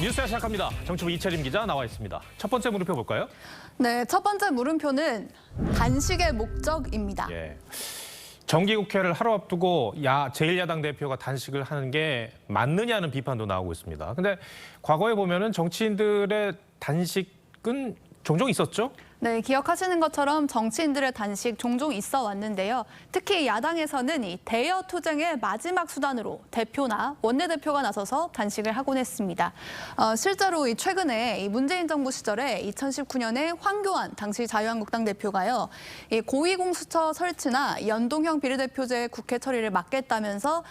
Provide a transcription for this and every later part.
뉴스야 시작합니다. 정치부 이채림 기자 나와 있습니다. 첫 번째 물음표 볼까요? 네, 첫 번째 물음표는 단식의 목적입니다. 예. 정기국회를 하루 앞두고 제1야당 대표가 단식을 하는 게 맞느냐는 비판도 나오고 있습니다. 근데 과거에 보면은 정치인들의 단식은 종종 있었죠? 네, 기억하시는 것처럼 정치인들의 단식 종종 있어 왔는데요. 특히 야당에서는 이 대여 투쟁의 마지막 수단으로 대표나 원내대표가 나서서 단식을 하곤 했습니다. 실제로 최근에 문재인 정부 시절에 2019년에 황교안 당시 자유한국당 대표가요, 고위공수처 설치나 연동형 비례대표제 국회 처리를 막겠다면서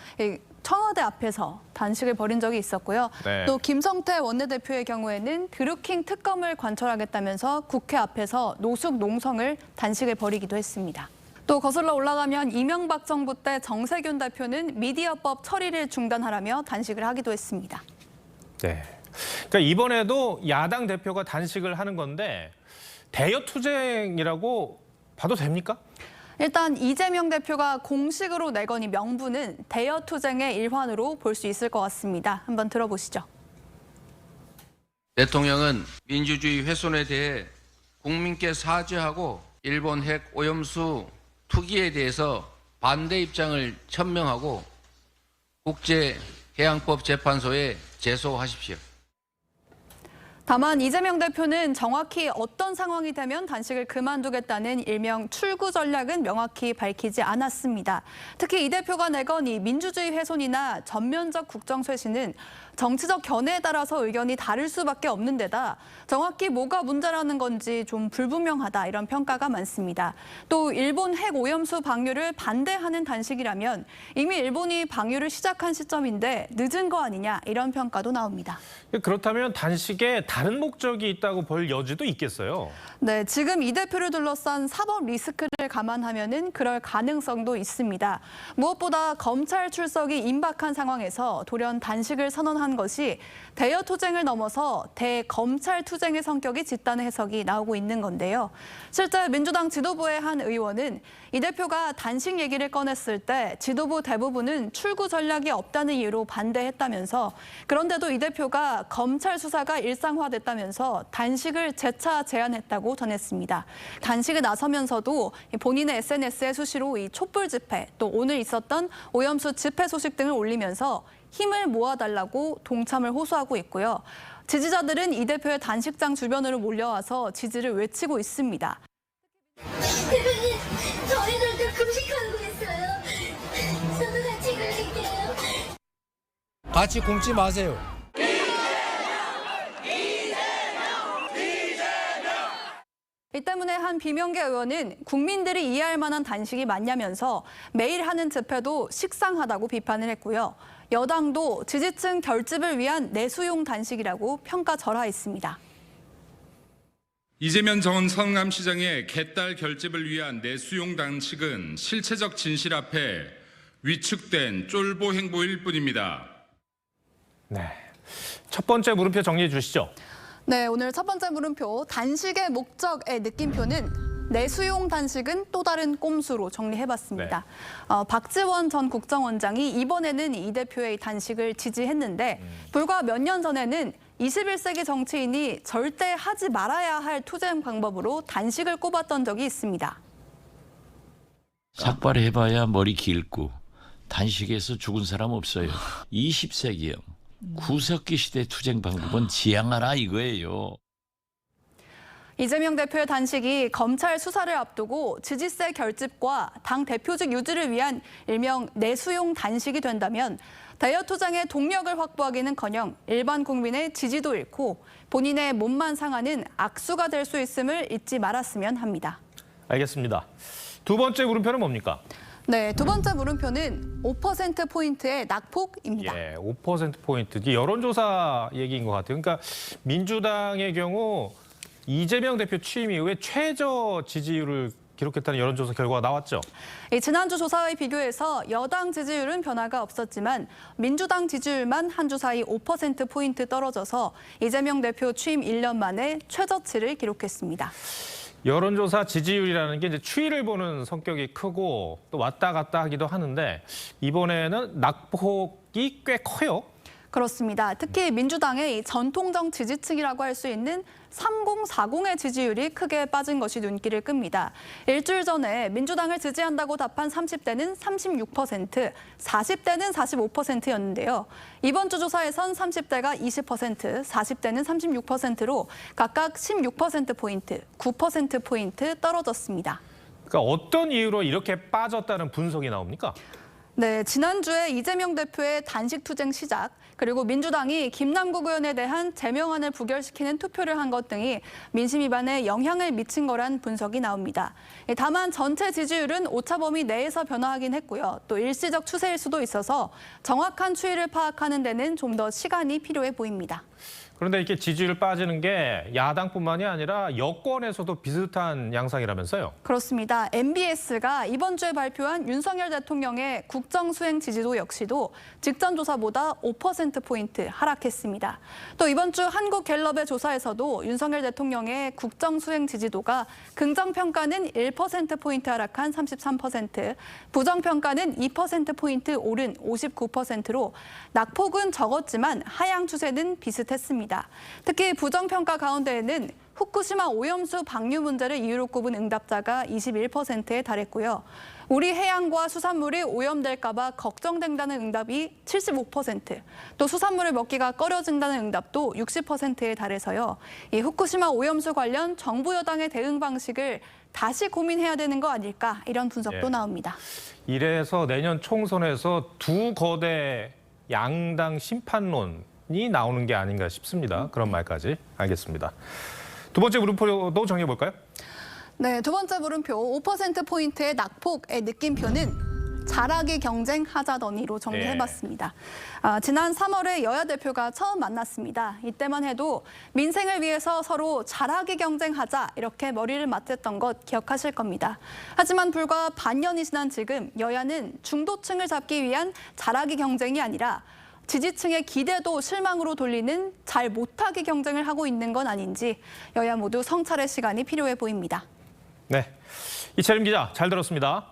청와대 앞에서 단식을 벌인 적이 있었고요. 네. 또 김성태 원내대표의 경우에는 드루킹 특검을 관철하겠다면서 국회 앞에서 노숙 농성을 단식을 벌이기도 했습니다. 또 거슬러 올라가면 이명박 정부 때 정세균 대표는 미디어법 처리를 중단하라며 단식을 하기도 했습니다. 네. 그러니까 이번에도 야당 대표가 단식을 하는 건데 대여 투쟁이라고 봐도 됩니까? 일단 이재명 대표가 공식으로 내건 이 명분은 대여 투쟁의 일환으로 볼 수 있을 것 같습니다. 한번 들어보시죠. 대통령은 민주주의 훼손에 대해 국민께 사죄하고 일본 핵 오염수 투기에 대해서 반대 입장을 천명하고 국제해양법재판소에 제소하십시오. 다만 이재명 대표는 정확히 어떤 상황이 되면 단식을 그만두겠다는 일명 출구 전략은 명확히 밝히지 않았습니다. 특히 이 대표가 내건 이 민주주의 훼손이나 전면적 국정 쇄신은 정치적 견해에 따라서 의견이 다를 수밖에 없는 데다 정확히 뭐가 문제라는 건지 좀 불분명하다 이런 평가가 많습니다. 또 일본 핵 오염수 방류를 반대하는 단식이라면 이미 일본이 방류를 시작한 시점인데 늦은 거 아니냐 이런 평가도 나옵니다. 그렇다면 단식에 다른 목적이 있다고 볼 여지도 있겠어요. 네, 지금 이 대표를 둘러싼 사법 리스크를 감안하면은 그럴 가능성도 있습니다. 무엇보다 검찰 출석이 임박한 상황에서 돌연 단식을 선언한 것이 대여 투쟁을 넘어서 대검찰 투쟁의 성격이 짙다는 해석이 나오고 있는 건데요. 실제 민주당 지도부의 한 의원은 이 대표가 단식 얘기를 꺼냈을 때 지도부 대부분은 출구 전략이 없다는 이유로 반대했다면서 그런데도 이 대표가 검찰 수사가 일상화됐다면서 단식을 재차 제안했다고 전했습니다. 단식에 나서면서도 본인의 SNS에 수시로 이 촛불 집회 또 오늘 있었던 오염수 집회 소식 등을 올리면서 힘을 모아달라고 동참을 호소하고 있고요. 지지자들은 이 대표의 단식장 주변으로 몰려와서 지지를 외치고 있습니다. 대표님, 저희들도 금식하고 있어요. 저도 같이 그릴게요. 같이 굶지 마세요. 이 때문에 한 비명계 의원은 국민들이 이해할 만한 단식이 맞냐면서 매일 하는 집회도 식상하다고 비판을 했고요. 여당도 지지층 결집을 위한 내수용 단식이라고 평가절하했습니다. 이재명 전 성남시장의 개딸 결집을 위한 내수용 단식은 실체적 진실 앞에 위축된 쫄보 행보일 뿐입니다. 네. 첫 번째 물음표 정리해 주시죠. 네, 오늘 첫 번째 물음표 단식의 목적의 느낌표는 내수용 단식은 또 다른 꼼수로 정리해봤습니다. 박지원 전 국정원장이 이번에는 이 대표의 단식을 지지했는데 불과 몇 년 전에는 21세기 정치인이 절대 하지 말아야 할 투쟁 방법으로 단식을 꼽았던 적이 있습니다. 삭발해봐야 머리 길고 단식에서 죽은 사람 없어요. 20세기형 구석기 시대 투쟁 방법은 지양하라 이거예요. 이재명 대표의 단식이 검찰 수사를 앞두고 지지세 결집과 당 대표직 유지를 위한 일명 내수용 단식이 된다면 대여 투쟁의 동력을 확보하기는커녕 일반 국민의 지지도 잃고 본인의 몸만 상하는 악수가 될 수 있음을 잊지 말았으면 합니다. 알겠습니다. 두 번째 물음표는 뭡니까? 네, 두 번째 물음표는 5%포인트의 낙폭입니다. 예, 5%포인트. 여론조사 얘기인 것 같아요. 그러니까 민주당의 경우 이재명 대표 취임 이후에 최저 지지율을 기록했다는 여론조사 결과가 나왔죠. 지난주 조사와 비교해서 여당 지지율은 변화가 없었지만 민주당 지지율만 한 주 사이 5%포인트 떨어져서 이재명 대표 취임 1년 만에 최저치를 기록했습니다. 여론조사 지지율이라는 게 이제 추이를 보는 성격이 크고 또 왔다 갔다 하기도 하는데 이번에는 낙폭이 꽤 커요. 그렇습니다. 특히 민주당의 이 전통적 지지층이라고 할 수 있는 3040의 지지율이 크게 빠진 것이 눈길을 끕니다. 일주일 전에 민주당을 지지한다고 답한 30대는 36%, 40대는 45%였는데요. 이번 주 조사에선 30대가 20%, 40대는 36%로 각각 16%포인트, 9%포인트 떨어졌습니다. 그러니까 어떤 이유로 이렇게 빠졌다는 분석이 나옵니까? 네, 지난주에 이재명 대표의 단식 투쟁 시작, 그리고 민주당이 김남국 의원에 대한 제명안을 부결시키는 투표를 한 것 등이 민심 위반에 영향을 미친 거란 분석이 나옵니다. 다만 전체 지지율은 오차범위 내에서 변화하긴 했고요. 또 일시적 추세일 수도 있어서 정확한 추이를 파악하는 데는 좀 더 시간이 필요해 보입니다. 그런데 이렇게 지지율 빠지는 게 야당뿐만이 아니라 여권에서도 비슷한 양상이라면서요? 그렇습니다. MBS가 이번 주에 발표한 윤석열 대통령의 국정수행 지지도 역시도 직전 조사보다 5%포인트 하락했습니다. 또 이번 주 한국갤럽의 조사에서도 윤석열 대통령의 국정수행 지지도가 긍정평가는 1%포인트 하락한 33%, 부정평가는 2%포인트 오른 59%로 낙폭은 적었지만 하향 추세는 비슷했습니다. 특히 부정평가 가운데에는 후쿠시마 오염수 방류 문제를 이유로 꼽은 응답자가 21%에 달했고요. 우리 해양과 수산물이 오염될까 봐 걱정된다는 응답이 75%, 또 수산물을 먹기가 꺼려진다는 응답도 60%에 달해서요. 이 후쿠시마 오염수 관련 정부 여당의 대응 방식을 다시 고민해야 되는 거 아닐까, 이런 분석도 나옵니다. 이래서 내년 총선에서 두 거대 양당 심판론이 나오는 게 아닌가 싶습니다. 그런 말까지 알겠습니다. 두 번째 물음표도 정해볼까요? 네, 두 번째 물음표 5%포인트의 낙폭의 느낌표는 잘하기 경쟁 하자더니로 정리해봤습니다. 지난 3월에 여야 대표가 처음 만났습니다. 이때만 해도 민생을 위해서 서로 잘하기 경쟁하자 이렇게 머리를 맞댔던 것 기억하실 겁니다. 하지만 불과 반년이 지난 지금 여야는 중도층을 잡기 위한 잘하기 경쟁이 아니라 지지층의 기대도 실망으로 돌리는 잘 못하기 경쟁을 하고 있는 건 아닌지 여야 모두 성찰의 시간이 필요해 보입니다. 네, 이채림 기자 잘 들었습니다.